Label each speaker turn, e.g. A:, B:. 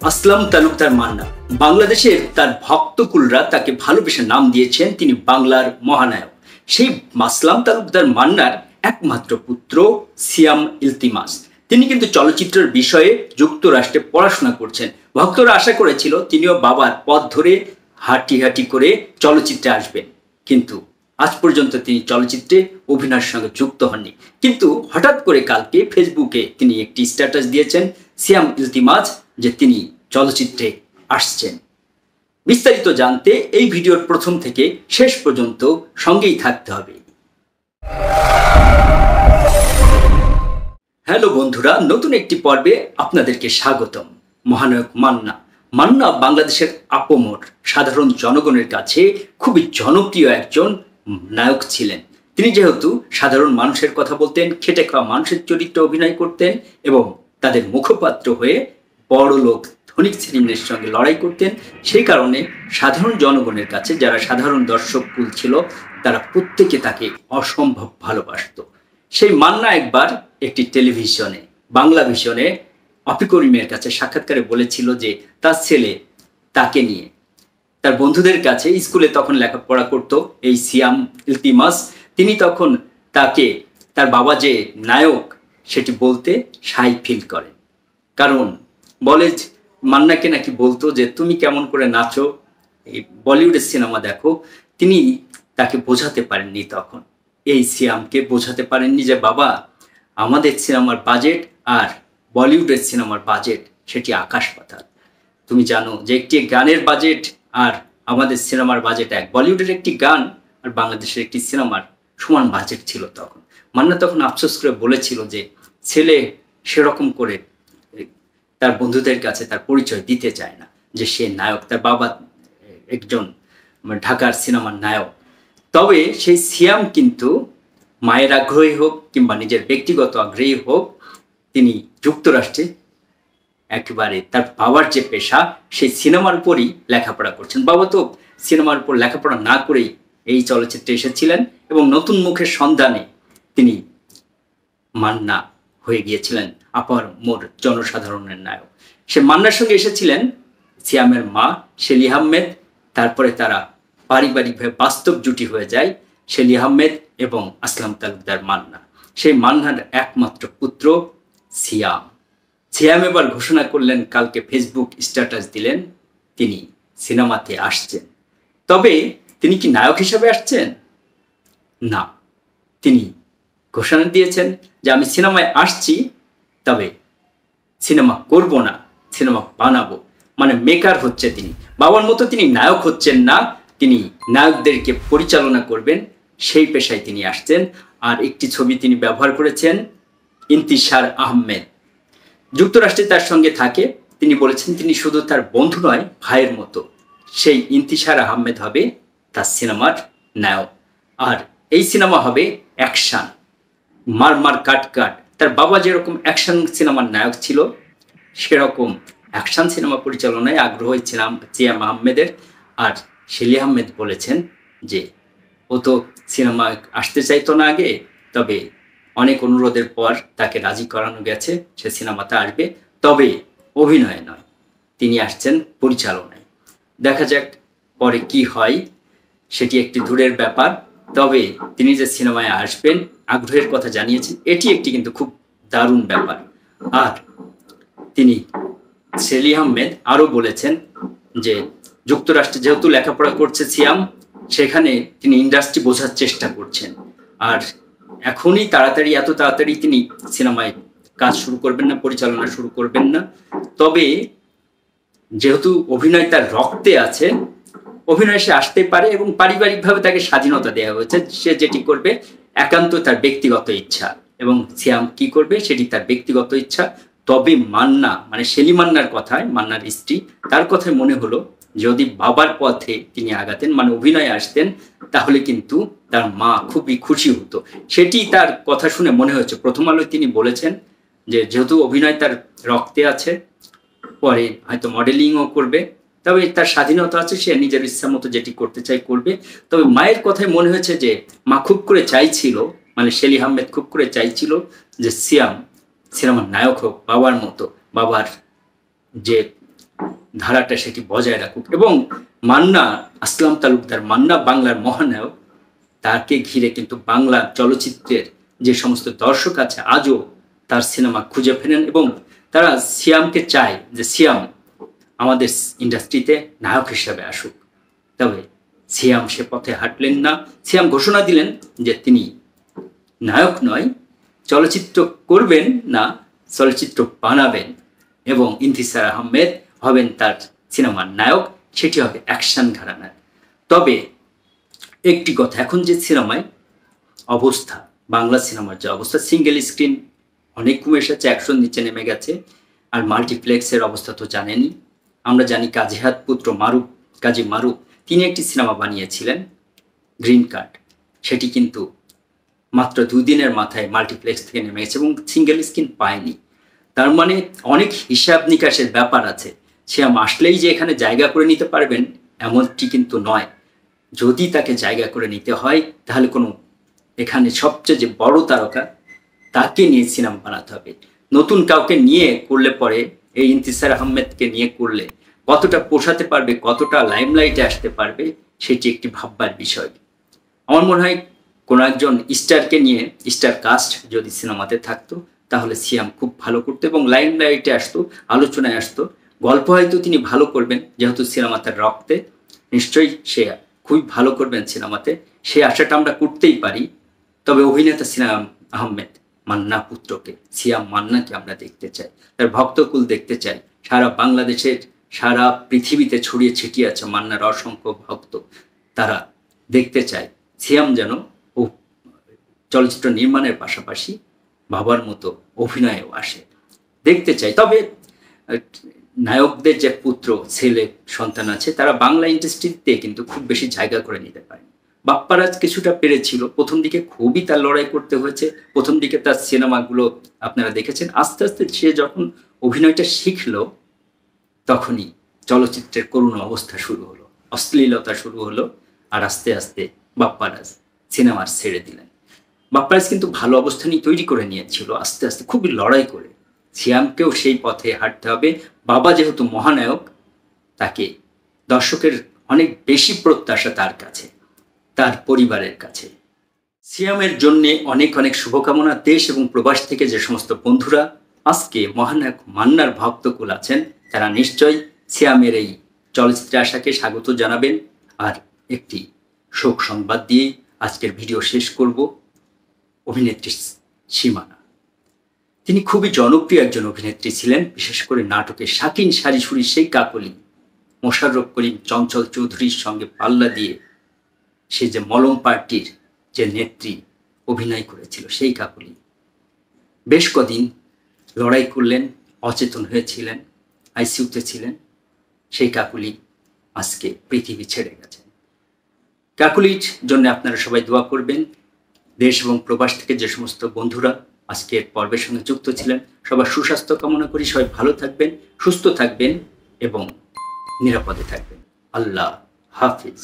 A: আসলাম তালুকদার মান্না বাংলাদেশের তার ভক্তকুলরা তাকে ভালোবেসে নাম দিয়েছেন তিনি বাংলার মহানায়ক। সেই আসলাম তালুকদার মান্নার একমাত্র পুত্র সিয়াম ইলতিমাস, তিনি কিন্তু চলচ্চিত্রের বিষয়ে যুক্তরাষ্ট্রে পড়াশোনা করছেন। ভক্তরা আশা করেছিল তিনিও বাবার পথ ধরে হাঁটি করে চলচ্চিত্রে আসবেন, কিন্তু আজ পর্যন্ত তিনি চলচ্চিত্রে অভিনয়ের সঙ্গে যুক্ত হননি। কিন্তু হঠাৎ করে কালকে ফেসবুকে তিনি একটি স্ট্যাটাস দিয়েছেন সিয়াম ইলতিমাস যে তিনি চলচ্চিত্রে আসছেন। বিস্তারিত জানতে এই ভিডিওর প্রথম থেকে শেষ পর্যন্ত সঙ্গেই থাকতে হবে। হ্যালো বন্ধুরা, নতুন একটি পর্বে আপনাদেরকে স্বাগতম। মহানায়ক মান্না বাংলাদেশের আপমর সাধারণ জনগণের কাছে খুবই জনপ্রিয় একজন নায়ক ছিলেন। তিনি যেহেতু সাধারণ মানুষের কথা বলতেন, খেটে খাওয়া মানুষের চরিত্রে অভিনয় করতেন এবং তাদের মুখপাত্র হয়ে বড় লোক ধনিক শ্রেণীর সঙ্গে লড়াই করতেন, সেই কারণে সাধারণ জনগণের কাছে যারা সাধারণ দর্শক কুল ছিল তারা প্রত্যেকে তাকে অসম্ভব ভালোবাসত। সেই মান্না একবার একটি টেলিভিশনে বাংলা ভিশনে অপি করিমের কাছে সাক্ষাৎকারে বলেছিল যে তার ছেলে তাকে নিয়ে তার বন্ধুদের কাছে, স্কুলে তখন লেখাপড়া করত এই সিয়াম ইলতিমাস, তিনি তখন তাকে তার বাবা যে নায়ক সেটি বলতে সাই ফিল করেন। কারণ বলে মান্নাকে নাকি বলতো যে তুমি কেমন করে নাচো, এই বলিউডের সিনেমা দেখো। তিনি তাকে বোঝাতে পারেননি, তখন এই সিয়ামকে বোঝাতে পারেননি যে বাবা আমাদের সিনেমার বাজেট আর বলিউডের সিনেমার বাজেট সেটি আকাশ পাতাল। তুমি জানো যে একটি গানের বাজেট আর আমাদের সিনেমার বাজেট এক। বলিউডের একটি গান আর বাংলাদেশের একটি সিনেমার সমান বাজেট ছিল তখন। মান্না তখন আফসোস করে বলেছিল যে ছেলে সেরকম করে তার বন্ধুদের কাছে তার পরিচয় দিতে চায় না যে সে নায়ক, তার বাবা একজন ঢাকার সিনেমার নায়ক। তবে সেই সিয়াম কিন্তু মায়ের আগ্রহী হোক কিংবা নিজের ব্যক্তিগত আগ্রহী হোক, তিনি যুক্তরাষ্ট্রে একেবারে তার বাবার যে পেশা সেই সিনেমার উপরই লেখাপড়া করছেন। বাবা তো সিনেমার উপর লেখাপড়া না করেই এই চলচ্চিত্রে এসেছিলেন এবং নতুন মুখের সন্ধানে তিনি মান্না হয়ে গিয়েছিলেন আপার মোর জনসাধারণের নায়ক। সে মান্নার সঙ্গে এসেছিলেন সিয়ামের মা শেলি আহমেদ, তারপরে তারা পারিবারিকভাবে বাস্তব জুটি হয়ে যায় শেলি আহমেদ এবং আসলাম তালুকদার মান্না। সেই মান্নার একমাত্র পুত্র সিয়াম এবার ঘোষণা করলেন, কালকে ফেসবুক স্ট্যাটাস দিলেন তিনি সিনেমাতে আসছেন। তবে তিনি কি নায়ক হিসেবে আসছেন? না, তিনি ঘোষণা দিয়েছেন যে আমি সিনেমায় আসছি, তবে সিনেমা করব না, সিনেমা বানাবো। মানে মেকার হচ্ছে তিনি। বাবার মতো তিনি নায়ক হচ্ছেন না, তিনি নায়কদেরকে পরিচালনা করবেন, সেই পেশায় তিনি আসছেন। আর একটি ছবি তিনি ব্যবহার করেছেন ইন্তিশার আহমেদ, যুক্তরাষ্ট্রে তার সঙ্গে থাকে। তিনি বলেছেন তিনি শুধু তার বন্ধু নয়, ভাইয়ের মতো। সেই ইন্তিশার আহমেদ হবে তার সিনেমার নায়ক। আর এই সিনেমা হবে অ্যাকশন, মার কাট। তার বাবা যেরকম অ্যাকশন সিনেমার নায়ক ছিল, সেরকম অ্যাকশন সিনেমা পরিচালনায় আগ্রহ ছিলাম সিয়াম আহমেদের। আর শেলি আহমেদ বলেছেন যে ও তো সিনেমা আসতে চাইতো না আগে, তবে অনেক অনুরোধের পর তাকে রাজি করানো গেছে, সে সিনেমাতে আসবে, তবে অভিনয়ে নয়, তিনি আসছেন পরিচালনায়। দেখা যাক পরে কি হয়, সেটি একটি দূরের ব্যাপার। তবে তিনি যে সিনেমায় আসবেন আগ্রহের কথা জানিয়েছেন, এটি একটি কিন্তু খুব দারুণ ব্যাপার। আর তিনি শেলি আহমেদ আরও বলেছেন যে যুক্তরাষ্ট্রে যেহেতু লেখাপড়া করছে সিয়াম, সেখানে তিনি ইন্ডাস্ট্রি বোঝার চেষ্টা করছেন। আর এখনই এত তাড়াতাড়ি তিনি সিনেমায় কাজ শুরু করবেন না, পরিচালনা শুরু করবেন না। তবে যেহেতু অভিনয় তার রক্তে আছে, অভিনয় সে আসতে পারে এবং পারিবারিকভাবে তাকে স্বাধীনতা দেওয়া হয়েছে। সে যেটি করবে একান্ত তার ব্যক্তিগত ইচ্ছা, এবং সিয়াম কি করবে সেটি তার ব্যক্তিগত ইচ্ছা। তবে মান্না, মানে শেলি মান্নার কথায়, মান্নার স্ত্রী, তার কথায় মনে হলো যদি বাবার পথে তিনি আগাতেন, মানে অভিনয়ে আসতেন, তাহলে কিন্তু তার মা খুবই খুশি হতো। সেটি তার কথা শুনে মনে হচ্ছে। প্রথম আলোয় তিনি বলেছেন যে যেহেতু অভিনয় তার রক্তে আছে, পরে হয়তো মডেলিংও করবে, তবে তার স্বাধীনতা আছে, সে নিজের ইচ্ছা মতো যেটি করতে চাই করবে। তবে মায়ের কথায় মনে হয়েছে যে মা খুব করে চাইছিল, মানে শেলি আহমেদ খুব করে চাইছিল যে সিয়াম সিনেমার নায়ক হোক বাবার মতো, বাবার যে ধারাটা সেটি বজায় রাখুক। এবং মান্না, আসলাম তালুকদার মান্না বাংলার মহানায়ক, তাকে ঘিরে কিন্তু বাংলা চলচ্চিত্রের যে সমস্ত দর্শক আছে আজও তার সিনেমা খুঁজে ফেরেন এবং তারা সিয়ামকে চায় যে সিয়াম আমাদের ইন্ডাস্ট্রিতে নায়ক হিসাবে আসুক। তবে সিয়াম সে পথে হাঁটলেন না। সিয়াম ঘোষণা দিলেন যে তিনি নায়ক নয়, চলচ্চিত্র করবেন না, চলচ্চিত্র বানাবেন এবং ইন্তিসার আহমেদ হবেন তার সিনেমার নায়ক, সেটি হবে অ্যাকশন ঘরানার। তবে একটি কথা, এখন যে সিনেমায় অবস্থা, বাংলা সিনেমার যে অবস্থা, সিঙ্গেল স্ক্রিন অনেক কমে এসেছে, 100 নিচে নেমে গেছে। আর মাল্টিপ্লেক্সের অবস্থা তো জানেনই। আমরা জানি কাজীহাত পুত্র কাজী মারুফ তিনি একটি সিনেমা বানিয়েছিলেন গ্রিন কার্ড, সেটি কিন্তু মাত্র 2 দিনের মাথায় মাল্টিপ্লেক্স থেকে নেমে গেছে এবং সিঙ্গেল স্ক্রিন পায়নি। তার মানে অনেক হিসাব নিকাশের ব্যাপার আছে। সে আসলেই যে এখানে জায়গা করে নিতে পারবেন এমনটি কিন্তু নয়। যদি তাকে জায়গা করে নিতে হয় তাহলে কোনো এখানে সবচেয়ে যে বড় তারকা তাকে নিয়ে সিনেমা বানাতে হবে। নতুন কাউকে নিয়ে করলে পরে, এই ইন্তিসার আহমেদকে নিয়ে করলে কতটা পোষাতে পারবে, কতটা লাইমলাইটে আসতে পারবে, সেটি একটি ভাববার বিষয়। আমার মনে হয় কোনো একজন স্টারকে নিয়ে, স্টার কাস্ট যদি সিনেমাতে থাকতো তাহলে সিয়াম খুব ভালো করতো এবং লাইমলাইটে আসতো, আলোচনায় আসতো। গল্প হয়তো তিনি ভালো করবেন, যেহেতু সিনেমা তার রক্তে, নিশ্চয়ই সে খুবই ভালো করবেন সিনেমাতে, সে আশাটা আমরা করতেই পারি। তবে অভিনেতা সিয়াম আহমেদ মান্না পুত্রকে, সিয়াম মান্নাকে আমরা দেখতে চাই, তার ভক্তকুল দেখতে চাই। সারা বাংলাদেশের, সারা পৃথিবীতে ছড়িয়ে ছিটিয়ে আছে মান্নার অসংখ্য ভক্ত, তারা দেখতে চায় সিয়াম যেন ও চলচ্চিত্র নির্মাণের পাশাপাশি বাবার মতো অভিনয়েও আসে, দেখতে চাই। তবে নায়কদের যে পুত্র ছেলে সন্তান আছে তারা বাংলা ইন্ডাস্ট্রিতে কিন্তু খুব বেশি জায়গা করে নিতে পারে। বাপ্পারাজ কিছুটা পেরেছিল, প্রথম দিকে খুবই তার লড়াই করতে হয়েছে। প্রথম দিকে তার সিনেমাগুলো আপনারা দেখেছেন, আস্তে আস্তে সে যখন অভিনয়টা শিখলো তখনই চলচ্চিত্রের করুণ অবস্থা শুরু হলো, অশ্লীলতা শুরু হলো, আর আস্তে আস্তে বাপ্পারাজ সিনেমার ছেড়ে দিলেন। বাপ্পারাজ কিন্তু ভালো অবস্থানই তৈরি করে নিয়েছিল আস্তে আস্তে, খুবই লড়াই করে। সিয়ামকেও সেই পথে হাঁটতে হবে। বাবা যেহেতু মহানায়ক, তাকে দর্শকের অনেক বেশি প্রত্যাশা তার কাছে, তার পরিবারের কাছে। সিয়ামের জন্যে অনেক অনেক শুভকামনা। দেশ এবং প্রবাস থেকে যে সমস্ত বন্ধুরা আজকে মহানায়ক মান্নার ভক্তকুল আছেন, তারা নিশ্চয়ই সিয়ামের এই চলচ্চিত্রে আসাকে স্বাগত জানাবেন। আর একটি শোক সংবাদ দিয়ে আজকের ভিডিও শেষ করব। অভিনেত্রী সীমানা, তিনি খুবই জনপ্রিয় একজন অভিনেত্রী ছিলেন, বিশেষ করে নাটকে শাকিন সারিসুরি সেই কাকলি, মোশাররফ করিম, চঞ্চল চৌধুরীর সঙ্গে পাল্লা দিয়ে সে যে মলম পার্টির যে নেত্রী অভিনয় করেছিল সেই কাকলি বেশ কদিন লড়াই করলেন, অচেতন হয়েছিলেন, আইসিইউতে ছিলেন। সেই কাকলি আজকে পৃথিবী ছেড়ে গেছেন। কাকলির জন্য আপনারা সবাই দোয়া করবেন। দেশ এবং প্রবাস থেকে যে সমস্ত বন্ধুরা আজকের পর্বের সঙ্গে যুক্ত ছিলেন, সবার সুস্বাস্থ্য কামনা করি। সবাই ভালো থাকবেন, সুস্থ থাকবেন এবং নিরাপদে থাকবেন। আল্লাহ হাফিজ।